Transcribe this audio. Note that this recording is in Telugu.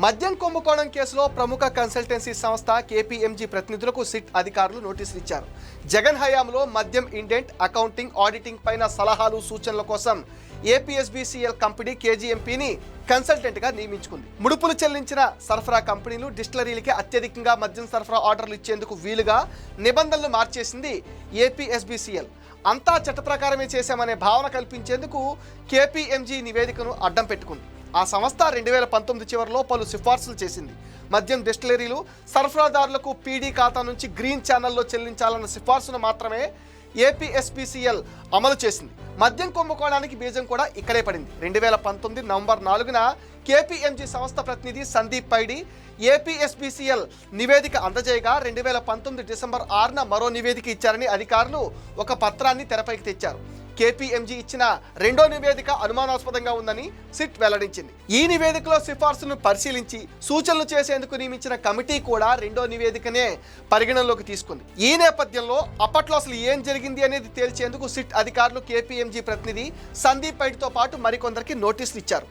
మద్యం కుంభకోణం కేసులో ప్రముఖ కన్సల్టెన్సీ సంస్థ కేపీఎంజీ ప్రతినిధులకు సిట్ అధికారులు నోటీసులు ఇచ్చారు. జగన్ హయాంలో మద్యం ఇండెంట్, అకౌంటింగ్, ఆడిటింగ్ పైన సలహాలు, సూచనల కోసం ఏపీఎస్బీసీఎల్ కంపెనీ కేజీఎంపీని కన్సల్టెంట్గా నియమించుకుంది. ముడుపులు చెల్లించిన సరఫరా కంపెనీలు, డిస్టిలరీలకి అత్యధికంగా మద్యం సరఫరా ఆర్డర్లు ఇచ్చేందుకు వీలుగా నిబంధనలు మార్చేసింది ఏపీఎస్బీసీఎల్. అంతా చట్ట ప్రకారమే చేశామనే భావన కల్పించేందుకు కేపీఎంజీ నివేదికను అడ్డం పెట్టుకుంది. ఆ సంస్థ 2019 చివరిలో పలు సిఫార్సులు చేసింది. మద్యం డిస్టిలరీలు, సరఫరాదారులకు పీడీ ఖాతా నుంచి గ్రీన్ ఛానల్లో చెల్లించాలన్న సిఫార్సును మాత్రమే ఏపీఎస్పీసీఎల్ అమలు చేసింది. మద్యం కుంభకోణానికి బీజం కూడా ఇక్కడే పడింది. 2019 నవంబర్ 4న కేపీఎంజీ సంస్థ ప్రతినిధి సందీప్ పైడి ఏపీఎస్పీసీఎల్ నివేదిక అందజేయగా 2019 డిసెంబర్ 6న మరో నివేదిక ఇచ్చారని అధికారులు ఒక పత్రాన్ని తెరపైకి తెచ్చారు. కేపీఎంజీ ఇచ్చిన రెండో నివేదిక అనుమానాస్పదంగా ఉందని సిట్ వెల్లడించింది. ఈ నివేదికలో సిఫార్సును పరిశీలించి సూచనలు చేసేందుకు నియమించిన కమిటీ కూడా రెండో నివేదికనే పరిగణనలోకి తీసుకుంది. ఈ నేపథ్యంలో అప్పట్లో అసలు ఏం జరిగింది అనేది తేల్చేందుకు సిట్ అధికారులు కేపీఎంజీ ప్రతినిధి సందీప్ పైడితో పాటు మరికొందరికి నోటీసులు ఇచ్చారు.